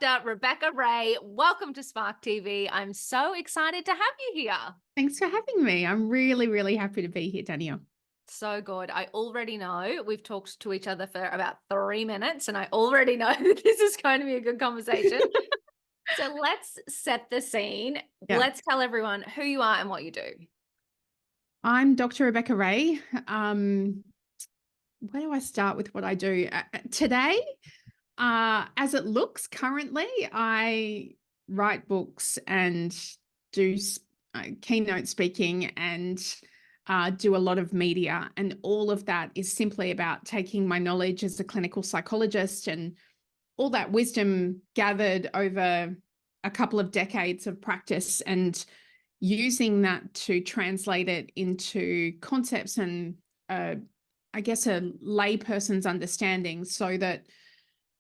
Dr. Rebecca Ray. Welcome to Spark TV. I'm so excited to have you here. Thanks for having me. I'm really, really happy to be here, Danielle. So good. I already know we've talked to each other for about 3 minutes, and I already know that this is going to be a good conversation. So let's set the scene. Yeah. Let's tell everyone who you are and what you do. I'm Dr. Rebecca Ray. Where do I start with what I do? Today, as it looks currently, I write books and do keynote speaking and do a lot of media. And all of that is simply about taking my knowledge as a clinical psychologist and all that wisdom gathered over a couple of decades of practice and using that to translate it into concepts and I guess a layperson's understanding so that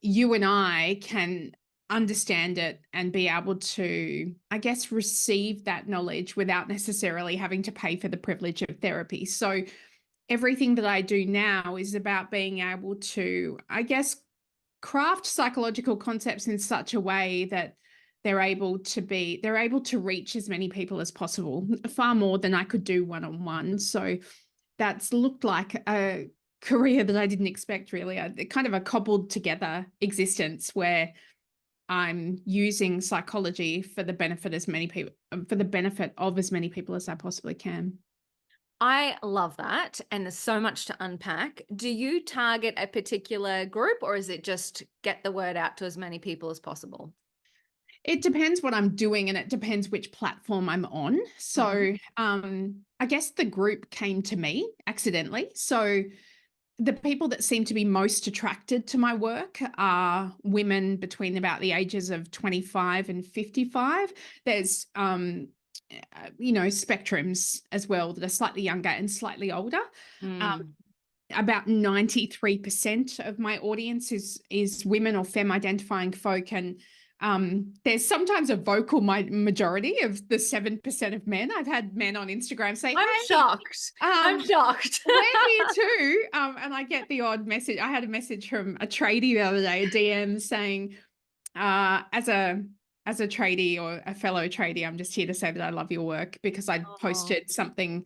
you and I can understand it and be able to, I guess, receive that knowledge without necessarily having to pay for the privilege of therapy. So everything that I do now is about being able to, I guess, craft psychological concepts in such a way that they're able to reach as many people as possible, far more than I could do one-on-one. So that's looked like a career that I didn't expect, really. Kind of a cobbled together existence where I'm using psychology for the benefit of as many people as I possibly can. I love that. And there's so much to unpack. Do you target a particular group, or is it just get the word out to as many people as possible? It depends what I'm doing and it depends which platform I'm on. So I guess the group came to me accidentally. So the people that seem to be most attracted to my work are women between about the ages of 25 and 55. There's, spectrums as well that are slightly younger and slightly older. About 93% of my audience is women or femme identifying folk. And there's sometimes a vocal majority of the 7% of men. I've had men on Instagram say, I'm shocked. I'm shocked. We're here too. And I get the odd message. I had a message from a tradie the other day, a DM saying, as a tradie or a fellow tradie, I'm just here to say that I love your work, because I'd posted something.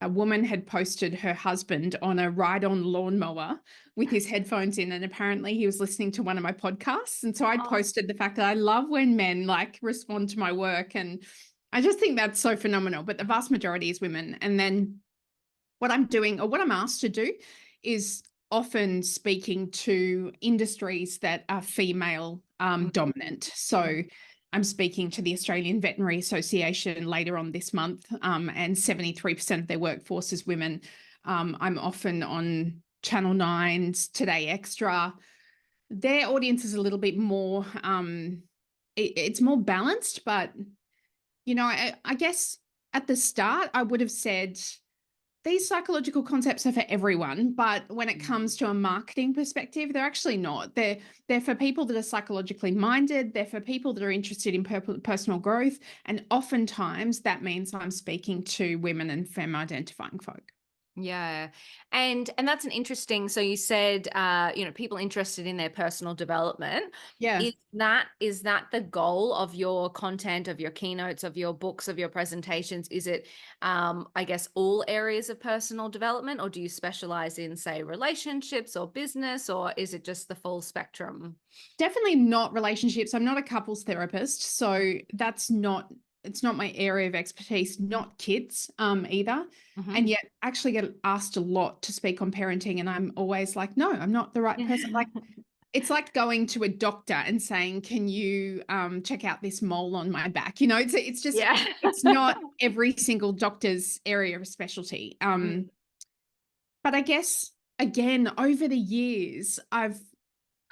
A woman had posted her husband on a ride-on lawnmower with his headphones in, and apparently he was listening to one of my podcasts. And so I'd posted the fact that I love when men respond to my work, and I just think that's so phenomenal. But the vast majority is women. And then what I'm doing, or what I'm asked to do, is often speaking to industries that are female dominant. So I'm speaking to the Australian Veterinary Association later on this month, and 73% of their workforce is women. I'm often on Channel 9's Today Extra. Their audience is a little bit more, it's more balanced, but, I guess at the start I would have said, these psychological concepts are for everyone, but when it comes to a marketing perspective, they're actually not. They're for people that are psychologically minded. They're for people that are interested in personal growth. And oftentimes that means I'm speaking to women and femme identifying folk. Yeah. And that's an interesting, so you said, people interested in their personal development. Yeah. Is that the goal of your content, of your keynotes, of your books, of your presentations? Is it, I guess, all areas of personal development, or do you specialize in, say, relationships or business, or is it just the full spectrum? Definitely not relationships. I'm not a couples therapist, so it's not my area of expertise, not kids either. And yet actually get asked a lot to speak on parenting. And I'm always like, no, I'm not the right person. It's like going to a doctor and saying, can you check out this mole on my back? It's just, it's not every single doctor's area of specialty. But I guess, again, over the years, I've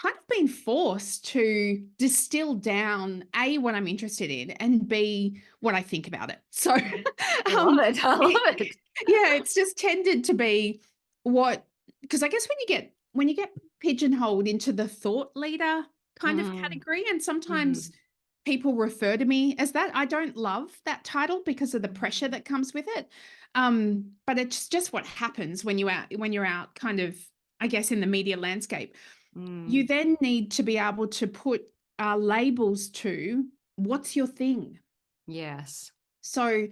kind of been forced to distill down A, what I'm interested in, and B, what I think about it. So I love it. Yeah, it's just tended to be because I guess when you get pigeonholed into the thought leader kind of category, and sometimes people refer to me as that. I don't love that title because of the pressure that comes with it. But it's just what happens when you're out kind of, I guess, in the media landscape. You then need to be able to put labels to what's your thing. Yes. So,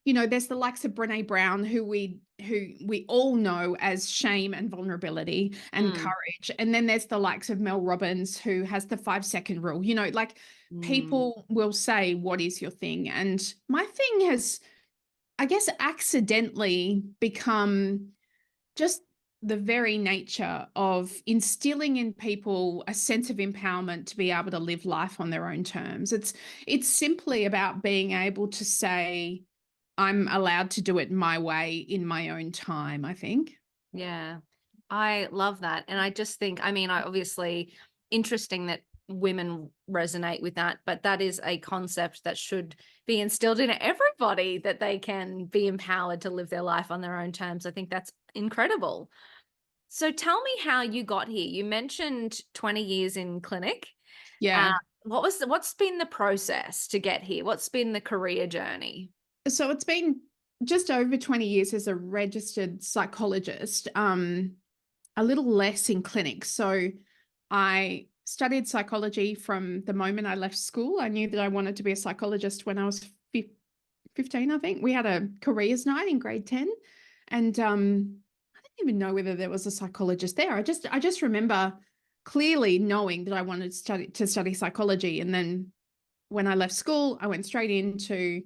there's the likes of Brene Brown, who we all know as shame and vulnerability and Mm, courage. And then there's the likes of Mel Robbins, who has the 5-second rule. Like, mm. people will say, what is your thing? And my thing has, I guess, accidentally become just the very nature of instilling in people a sense of empowerment to be able to live life on their own terms. It's simply about being able to say, I'm allowed to do it my way in my own time, I think. Yeah, I love that. And I just think, I mean, I obviously interesting that women resonate with that, but that is a concept that should be instilled in everybody, that they can be empowered to live their life on their own terms. I think that's incredible. So tell me how you got here. You mentioned 20 years in clinic. Uh, Yeah. what's been the process to get here? What's been the career journey? So it's been just over 20 years as a registered psychologist, a little less in clinic. So I studied psychology from the moment I left school. I knew that I wanted to be a psychologist when I was 15, I think. We had a careers night in grade 10. And I didn't even know whether there was a psychologist there. I just remember clearly knowing that I wanted to study psychology. And then when I left school, I went straight into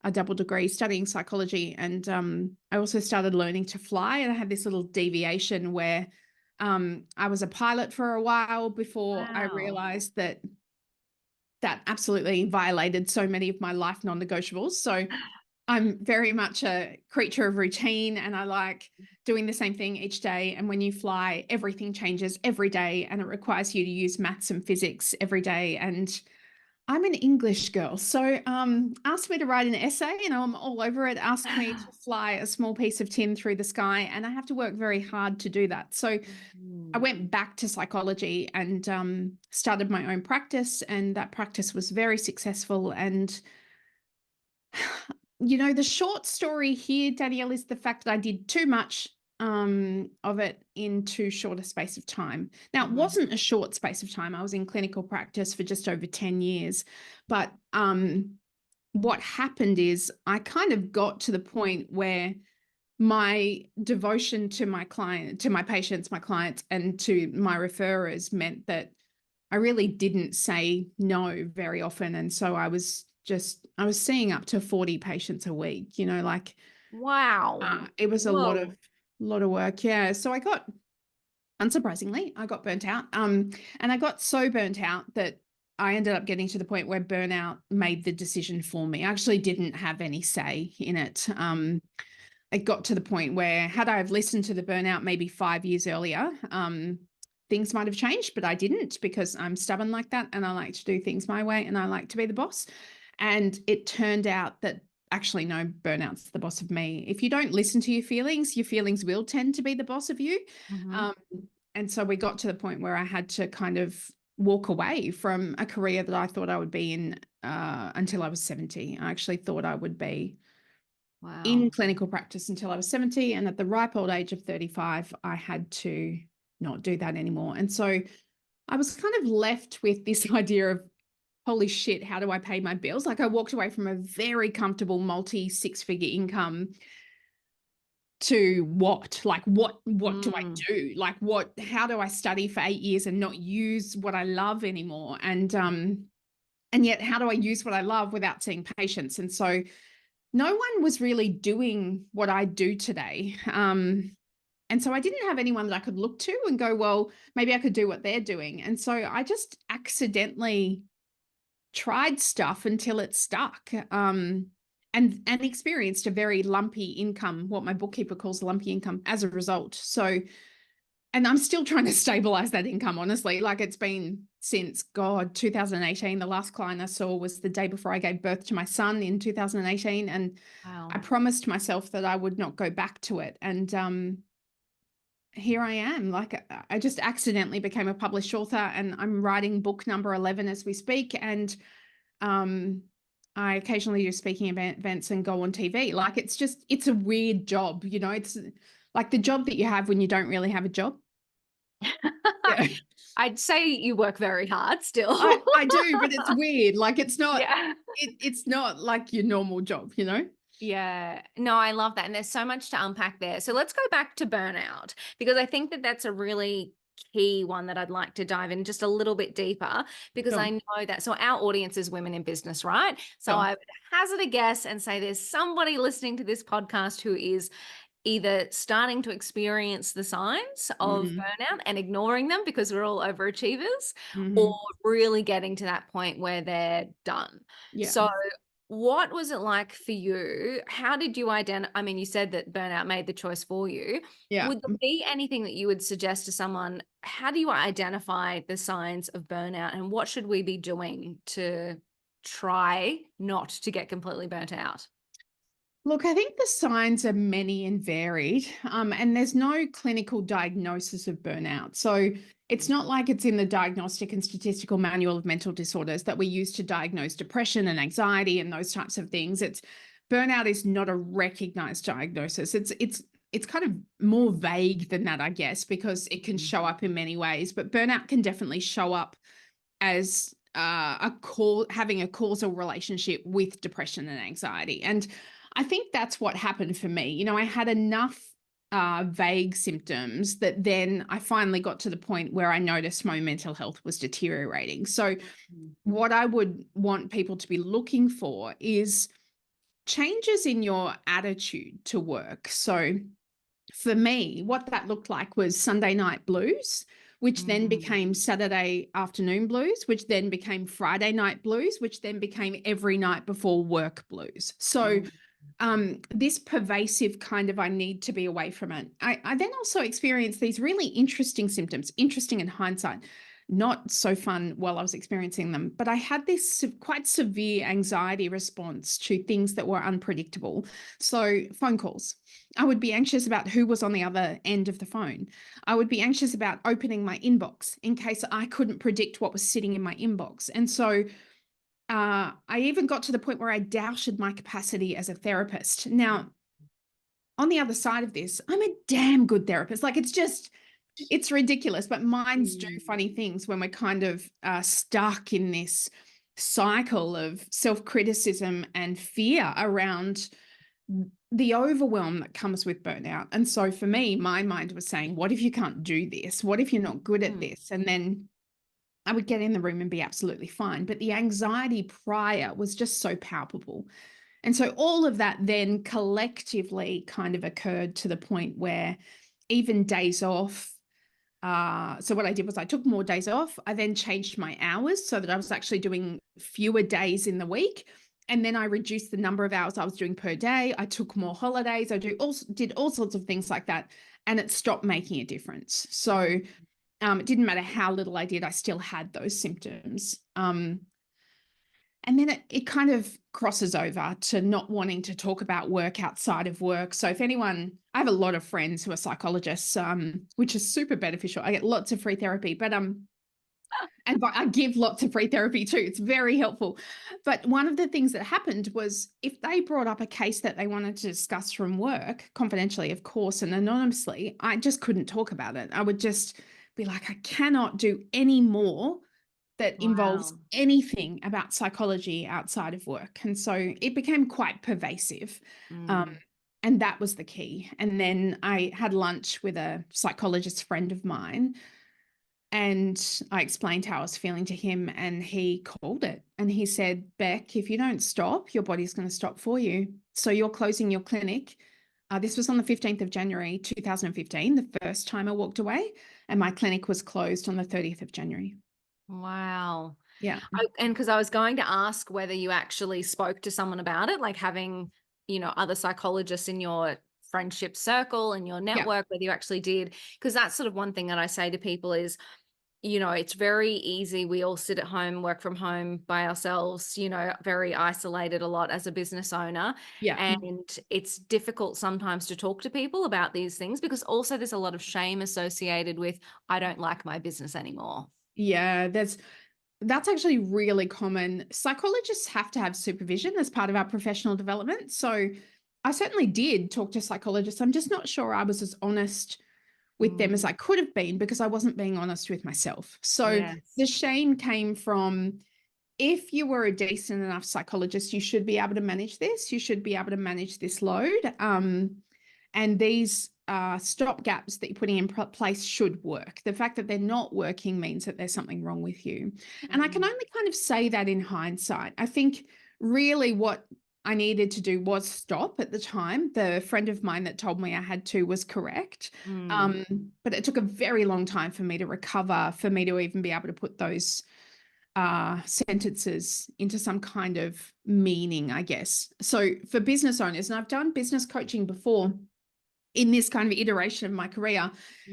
a double degree studying psychology. And I also started learning to fly. And I had this little deviation where I was a pilot for a while before I Wow. realized that absolutely violated so many of my life non-negotiables. So I'm very much a creature of routine, and I like doing the same thing each day. And when you fly, everything changes every day, and it requires you to use maths and physics every day. And I'm an English girl. So ask me to write an essay and I'm all over it. Ask me to fly a small piece of tin through the sky, and I have to work very hard to do that. So I Mhm. went back to psychology and started my own practice, and that practice was very successful. And the short story here, Danielle, is the fact that I did too much of it in too short a space of time. Now, it Mhm. wasn't a short space of time. I was in clinical practice for just over 10 years. But what happened is I kind of got to the point where my devotion to my client, to my patients, my clients, and to my referrers meant that I really didn't say no very often. And so I was seeing up to 40 patients a week, like Wow. it was a lot of Whoa. work. Yeah. So unsurprisingly, I got burnt out. And I got so burnt out that I ended up getting to the point where burnout made the decision for me. I actually didn't have any say in it. It got to the point where, had I have listened to the burnout maybe 5 years earlier, things might have changed, but I didn't, because I'm stubborn like that and I like to do things my way and I like to be the boss. And it turned out that actually, no, burnout's the boss of me. If you don't listen to your feelings will tend to be the boss of you. Mhm. Um, and so we got to the point where I had to kind of walk away from a career that I thought I would be in until I was 70. I actually thought I would be in Wow. clinical practice until I was 70. And at the ripe old age of 35, I had to not do that anymore. And so I was kind of left with this idea of, holy shit, how do I pay my bills? Like, I walked away from a very comfortable multi six-figure income to what? Like, what do I Mm. do? Like, how do I study for 8 years and not use what I love anymore? And yet, how do I use what I love without seeing patients? And so no one was really doing what I do today. And so I didn't have anyone that I could look to and go, well, maybe I could do what they're doing. And so I just accidentally tried stuff until it stuck. And experienced a very lumpy income, what my bookkeeper calls lumpy income, as a result. So, and I'm still trying to stabilize that income, honestly. Like, it's been since, God, 2018. The last client I saw was the day before I gave birth to my son in 2018. And I Wow. promised myself that I would not go back to it. And here I am. Like, I just accidentally became a published author, and I'm writing book number 11 as we speak. And um, I occasionally do speaking events and go on TV. Like, it's a weird job. It's like the job that you have when you don't really have a job. Yeah. I'd say you work very hard I still. I do, but it's weird. Like Yeah. it's not like your normal job, you know? Yeah. No, I love that. And there's so much to unpack there. So let's go back to burnout because I think that that's a really key one that I'd like to dive in just a little bit deeper because Sure, I know that. So our audience is women in business, right? So sure. I would hazard a guess and say there's somebody listening to this podcast who is either starting to experience the signs of Mhm, burnout and ignoring them because we're all overachievers, or mhm. really getting to that point where they're done. Yeah, So, what was it like for you? How did you identify? I mean, you said that burnout made the choice for you. yeah. Would there be anything that you would suggest to someone? How do you identify the signs of burnout and what should we be doing to try not to get completely burnt out? Look, I think the signs are many and varied, and there's no clinical diagnosis of burnout. So it's not like it's in the Diagnostic and Statistical Manual of Mental Disorders that we use to diagnose depression and anxiety and those types of things. It's burnout is not a recognized diagnosis. It's kind of more vague than that, I guess, because it can show up in many ways. But burnout can definitely show up as having a causal relationship with depression and anxiety. And I think that's what happened for me. You know, I had enough vague symptoms that then I finally got to the point where I noticed my mental health was deteriorating. So, Mhm. what I would want people to be looking for is changes in your attitude to work. So, for me, what that looked like was Sunday night blues, which then Mm, became Saturday afternoon blues, which then became Friday night blues, which then became every night before work blues. So mm, this pervasive kind of I need to be away from it. I then also experienced these really interesting symptoms, interesting in hindsight, not so fun while I was experiencing them, but I had this quite severe anxiety response to things that were unpredictable. So, phone calls. I would be anxious about who was on the other end of the phone. I would be anxious about opening my inbox in case I couldn't predict what was sitting in my inbox. And so, I even got to the point where I doubted my capacity as a therapist. Now, on the other side of this, I'm a damn good therapist. Like it's ridiculous, but minds do mm, funny things when we're kind of stuck in this cycle of self criticism and fear around the overwhelm that comes with burnout. And so for me, my mind was saying, what if you can't do this? What if you're not good at mm. this? And then I would get in the room and be absolutely fine. But the anxiety prior was just so palpable. And so all of that then collectively kind of occurred to the point where even days off. So what I did was I took more days off. I then changed my hours so that I was actually doing fewer days in the week. And then I reduced the number of hours I was doing per day. I took more holidays. Did all sorts of things like that. And it stopped making a difference. So Mm. it didn't matter how little I did, I still had those symptoms. And then it kind of crosses over to not wanting to talk about work outside of work. So if anyone, I have a lot of friends who are psychologists, which is super beneficial. I get lots of free therapy, but and I give lots of free therapy too. It's very helpful. But one of the things that happened was if they brought up a case that they wanted to discuss from work, confidentially, of course, and anonymously, I just couldn't talk about it. I would just be like, I cannot do any more that involves Wow. anything about psychology outside of work. And so it became quite pervasive. Um, Mm. and that was the key. And then I had lunch with a psychologist friend of mine and I explained how I was feeling to him, and he called it. And he said, Beck, if you don't stop, your body's going to stop for you. So you're closing your clinic. This was on the 15th of January, 2015, the first time I walked away. And my clinic was closed on the 30th of January. Wow. Yeah. And because I was going to ask whether you actually spoke to someone about it, like having, other psychologists in your friendship circle and your Yeah. network, whether you actually did. Because that's sort of one thing that I say to people is, it's very easy. We all sit at home, work from home by ourselves, very isolated a lot as a business owner. Yeah. And it's difficult sometimes to talk to people about these things because also there's a lot of shame associated with, I don't like my business anymore. Yeah, that's actually really common. Psychologists have to have supervision as part of our professional development. So I certainly did talk to psychologists. I'm just not sure I was as honest with them as Mm. I could have been because I wasn't being honest with myself. So Yes. the shame came from, if you were a decent enough psychologist, you should be able to manage this. You should be able to manage this load. And these stop gaps that you're putting in place should work. The fact that they're not working means that there's something wrong with you. And I can Mm. only kind of say that in hindsight. I think really what I needed to do was stop at the time. The friend of mine that told me I had to was correct. Mm. Um, but it took a very long time for me to recover, for me to even be able to put those sentences into some kind of meaning, I guess. So for business owners, and I've done business coaching before in this kind of iteration of my career,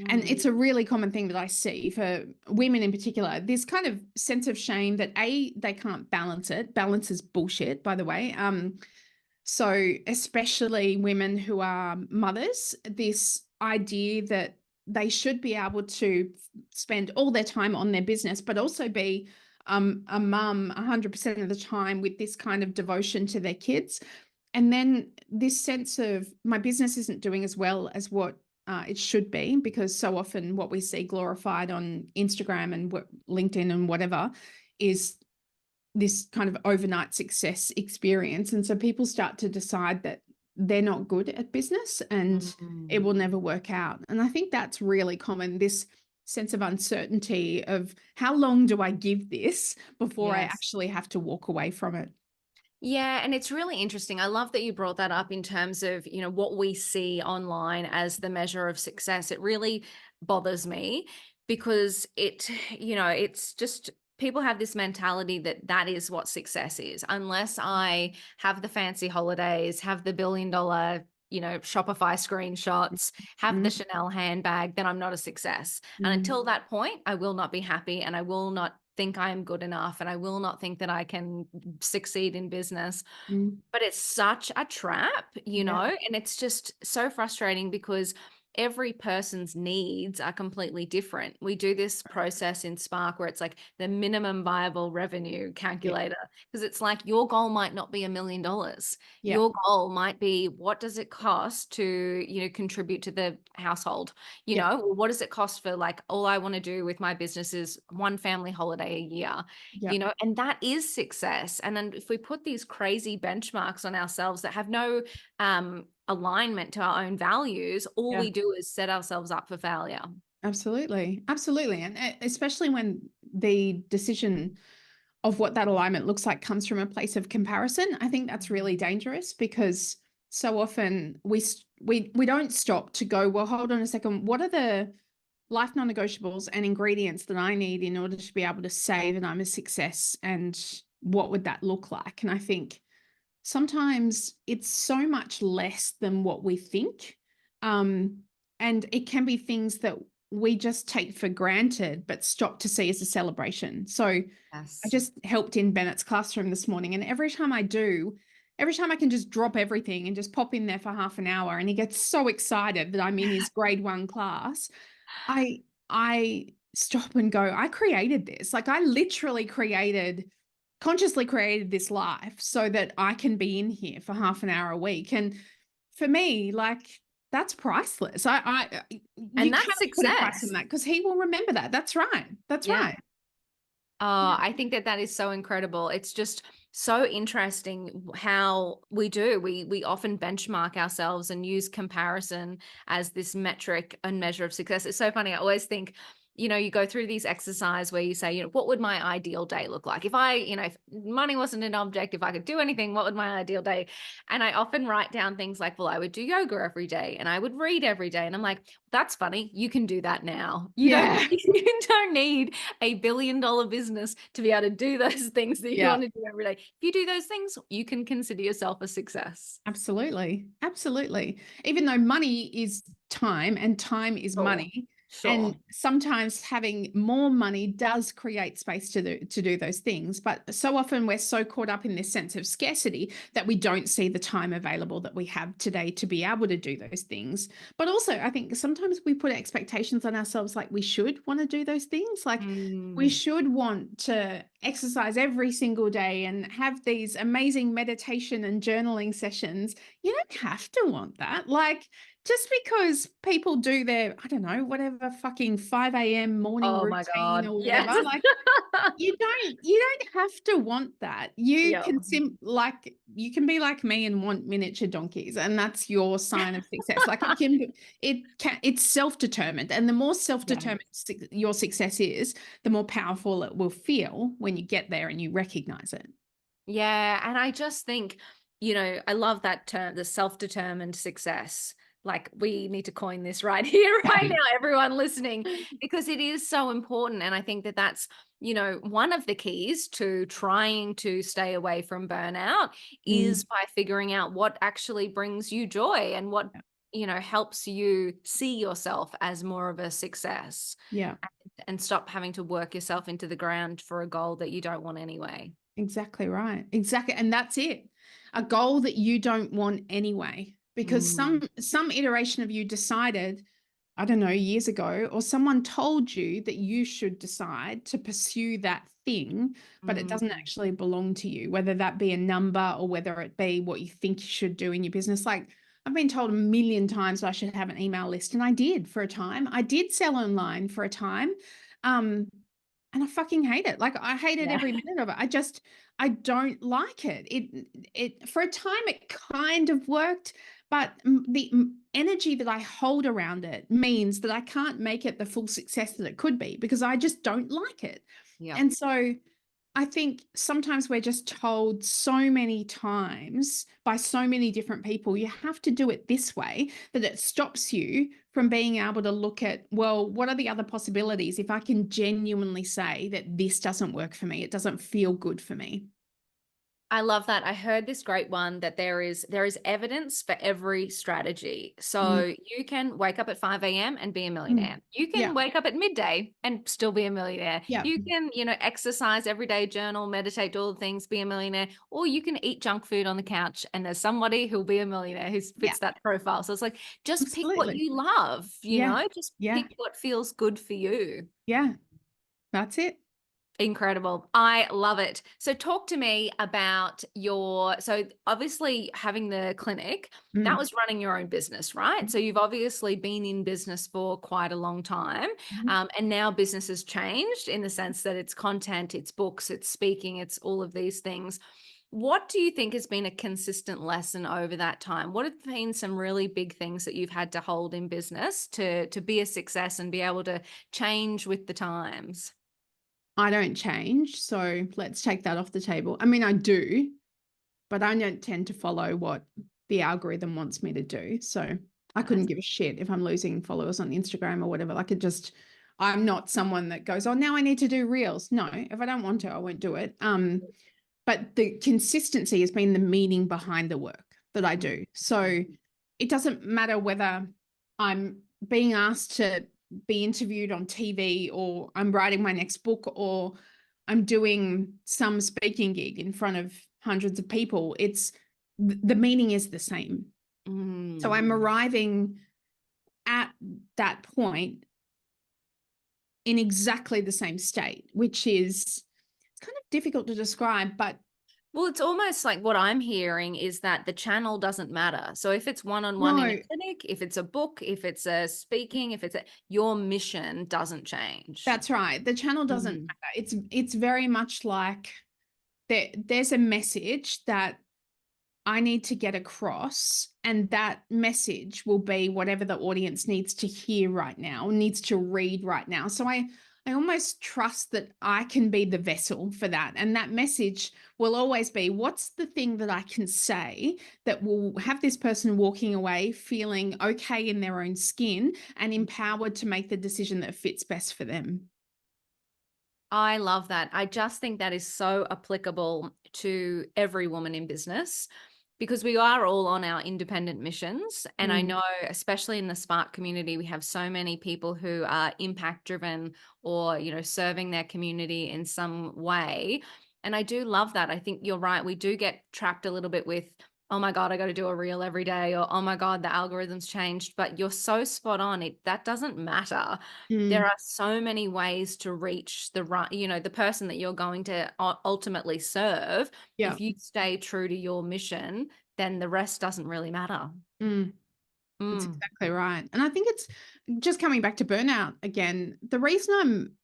and Mm. it's a really common thing that I see for women in particular, this kind of sense of shame that they can't balance it. Balance is bullshit, by the way. So especially women who are mothers, this idea that they should be able to spend all their time on their business, but also be a mum 100% of the time with this kind of devotion to their kids. And then this sense of my business isn't doing as well as what it should be, because so often what we see glorified on Instagram and LinkedIn and whatever is this kind of overnight success experience. And so people start to decide that they're not good at business and it Mm. will never work out. And I think that's really common, this sense of uncertainty of how long do I give this before I Yes. actually have to walk away from it? Yeah, and it's really interesting. I love that you brought that up in terms of, what we see online as the measure of success. It really bothers me because it's just people have this mentality that that is what success is. Unless I have the fancy holidays, have the $1 billion, Shopify screenshots, have the Mm, Chanel handbag, then I'm not a success. And mm, until that point, I will not be happy and I will not think I'm good enough and I will not think that I can succeed in business. mm. But it's such a trap, Yeah, and it's just so frustrating because every person's needs are completely different. We do this process in Spark where it's like the minimum viable revenue yeah, calculator, because it's like your goal might not be $1 million. yeah, Your goal might be, what does it cost to, contribute to the household? yeah, Well, what does it cost for, like, all I want to do with my business is one family holiday a year? yeah, And that is success. And then if we put these crazy benchmarks on ourselves that have no alignment to our own values, all yeah. we do is set ourselves up for failure. Absolutely. Absolutely. And especially when the decision of what that alignment looks like comes from a place of comparison, I think that's really dangerous, because so often we don't stop to go, well, hold on a second, what are the life non-negotiables and ingredients that I need in order to be able to say that I'm a success, and what would that look like? And I think sometimes it's so much less than what we think. Um, and it can be things that we just take for granted, but stop to see as a celebration. So I Yes. just helped in Bennett's classroom this morning, and every time I do, every time I can just drop everything and just pop in there for half an hour, and he gets so excited that I'm in his grade 1 class, I stop and go, I created this. Like, I literally consciously created this life so that I can be in here for half an hour a week. And for me, like, that's priceless. You And that's cannot put a price on success. that, because he will remember that. That's right. That's Yeah. right. Yeah. I think that that is so incredible. It's just so interesting how we often benchmark ourselves and use comparison as this metric and measure of success. It's so funny. I always think, you go through these exercise where you say, what would my ideal day look like? If money wasn't an object, if I could do anything, what would my ideal day? And I often write down things like, well, I would do yoga every day and I would read every day. And I'm like, that's funny. You can do that now. You don't, Yeah. you don't need $1 billion business to be able to do those things that you Yeah. want to do every day. If you do those things, you can consider yourself a success. Absolutely. Absolutely. Even though money is time and time is Sure. money. Sure. And sometimes having more money does create space to do those things. But so often we're so caught up in this sense of scarcity that we don't see the time available that we have today to be able to do those things. But also, I think sometimes we put expectations on ourselves, like we should want to do those things. Like, we Mm. should want to exercise every single day and have these amazing meditation and journaling sessions. You don't have to want that. Like, just because people do their, I don't know, whatever fucking 5 a.m. morning Oh my routine God. or whatever, Yes. like, you don't have to want that. You Yeah. can you can be like me and want miniature donkeys, and that's your sign of success. Like it's self-determined, and the more Yeah. self-determined your success is, the more powerful it will feel when you get there and you recognize it. Yeah. And I just think, I love that term, the self-determined success. Like we need to coin this right here, right now, everyone listening, because it is so important. And I think that that's, one of the keys to trying to stay away from burnout is Mm, by figuring out what actually brings you joy and what, helps you see yourself as more of a success yeah. and stop having to work yourself into the ground for a goal that you don't want anyway. Exactly right. Exactly. And that's it. A goal that you don't want anyway. Because Mm, some iteration of you decided, I don't know, years ago, or someone told you that you should decide to pursue that thing, but it doesn't mm. actually belong to you, whether that be a number or whether it be what you think you should do in your business. Like I've been told a million times I should have an email list, and I did for a time. I did sell online for a time. Um, and I fucking hate it. Like I hated Yeah. every minute of it. I don't like it. It for a time it kind of worked, but the energy that I hold around it means that I can't make it the full success that it could be because I just don't like it. Yeah. And so I think sometimes we're just told so many times by so many different people, you have to do it this way, that it stops you from being able to look at, well, what are the other possibilities if I can genuinely say that this doesn't work for me? It doesn't feel good for me. I love that. I heard this great one that there is evidence for every strategy. Mm, So you can wake up at 5 a.m. and be a mm, millionaire. You yeah, can wake up at midday and still be a millionaire. yeah, You can, exercise every day, journal, meditate, do all the things, be a millionaire. Or you can eat junk food on the couch and there's somebody who'll be a millionaire who yeah, fits that profile. So it's like just pick what absolutely. you love, Yeah, just yeah, pick what feels good for you. yeah, that's it. Incredible. I love it. So talk to me about so obviously having the clinic, that Mm, was running your own business, right? So you've obviously been in business for quite a long time. mhm. And now business has changed in the sense that it's content, it's books, it's speaking, it's all of these things. What do you think has been a consistent lesson over that time? What have been some really big things that you've had to hold in business to be a success and be able to change with the times? I don't change, so let's take that off the table. I mean, I do, but I don't tend to follow what the algorithm wants me to do. So I couldn't Nice. give a shit if I'm losing followers on Instagram or whatever. Like I'm not someone that goes, oh, now I need to do reels. No, if I don't want to, I won't do it. But the consistency has been the meaning behind the work that I do. So it doesn't matter whether I'm being asked to be interviewed on TV or I'm writing my next book or I'm doing some speaking gig in front of hundreds of people. It's the meaning is the same. So Mm. I'm arriving at that point in exactly the same state, which is it's kind of difficult to describe, but Well, it's almost like what I'm hearing is that the channel doesn't matter. So if it's one-on-one in a no, clinic, if it's a book, if it's a speaking, if it's your mission doesn't change. that's right. The channel doesn't Mhm. matter. It's very much like there's a message that I need to get across, and that message will be whatever the audience needs to hear right now, needs to read right now. So I almost trust that I can be the vessel for that. And that message will always be what's the thing that I can say that will have this person walking away feeling okay in their own skin and empowered to make the decision that fits best for them. I love that. I just think that is so applicable to every woman in business because we are all on our independent missions. And I Mm, know, especially in the Spark community, we have so many people who are impact driven or, serving their community in some way. And I do love that. I think you're right. We do get trapped a little bit with, oh my God, I got to do a reel every day, or oh my God, the algorithm's changed. But you're so spot on. That doesn't matter. There mm, are so many ways to reach the right, the person that you're going to ultimately serve. yeah. If you stay true to your mission, then the rest doesn't really matter. Mm. That's Mm, exactly right. And I think it's just coming back to burnout again. The reason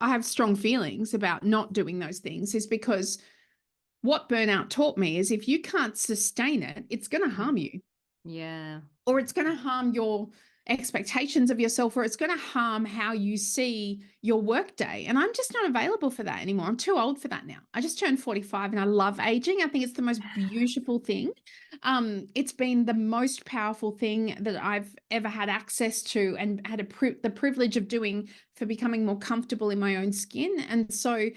I have strong feelings about not doing those things is because what burnout taught me is if you can't sustain it, it's going to mm, harm you, yeah. or it's going to harm your expectations of yourself, or it's going to harm how you see your work day. And I'm just not available for that anymore. I'm too old for that now. I just turned 45 and I love aging. I think it's the most beautiful thing. It's been the most powerful thing that I've ever had access to and had the privilege of doing for becoming more comfortable in my own skin. And so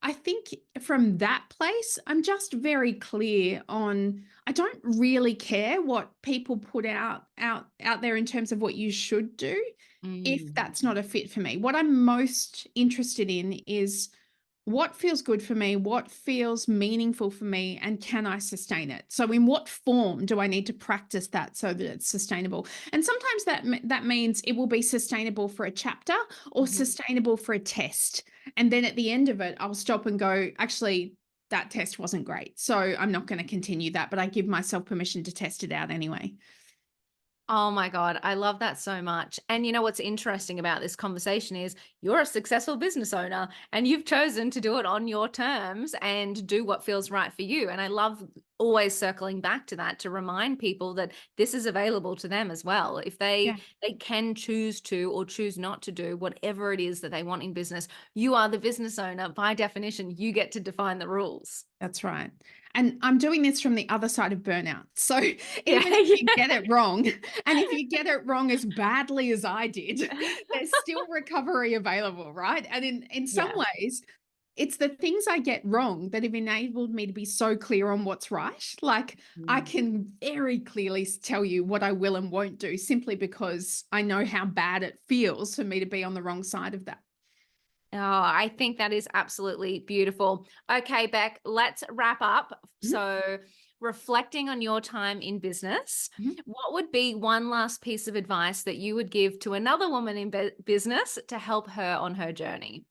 I think from that place, I'm just very clear on I don't really care what people put out there in terms of what you should do if Mm, that's not a fit for me. What I'm most interested in is what feels good for me, what feels meaningful for me, and can I sustain it? So, in what form do I need to practice that so that it's sustainable? And sometimes that means it will be sustainable for a chapter or mhm. sustainable for a test. And then at the end of it, I'll stop and go, actually, that test wasn't great. So, I'm not going to continue that, but I give myself permission to test it out anyway. Oh my God, I love that so much. And you know what's interesting about this conversation is you're a successful business owner and you've chosen to do it on your terms and do what feels right for you. And I love always circling back to that to remind people that this is available to them as well. If Yeah. they can choose to or choose not to do whatever it is that they want in business, you are the business owner. By definition, you get to define the rules. That's right. And I'm doing this from the other side of burnout. So Yeah. even if you get it wrong, and if you get it wrong as badly as I did, there's still recovery available, right? And in some Yeah. ways, it's the things I get wrong that have enabled me to be so clear on what's right. Like I Mm. can very clearly tell you what I will and won't do simply because I know how bad it feels for me to be on the wrong side of that. Oh, I think that is absolutely beautiful. Okay, Beck, let's wrap up. Mhm, So, reflecting on your time in business, mhm. what would be one last piece of advice that you would give to another woman in business to help her on her journey?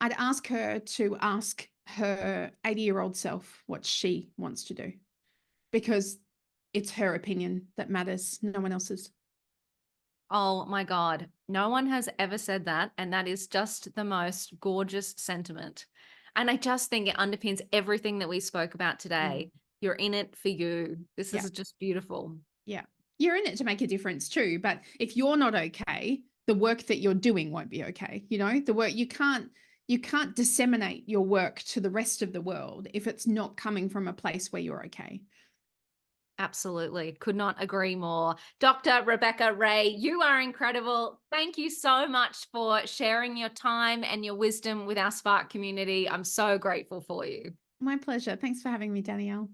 I'd ask her to ask her 80-year-old self what she wants to do because it's her opinion that matters, no one else's. Oh my God, no one has ever said that. And that is just the most gorgeous sentiment. And I just think it underpins everything that we spoke about Mm. today. You're in it for you. This Yeah, is just beautiful. yeah. You're in it to make a difference too, but if you're not okay, the work that you're doing won't be okay. You know, the work you can't disseminate your work to the rest of the world if it's not coming from a place where you're okay. Absolutely. Could not agree more. Dr. Rebecca Ray, you are incredible. Thank you so much for sharing your time and your wisdom with our Spark community. I'm so grateful for you. My pleasure. Thanks for having me, Danielle.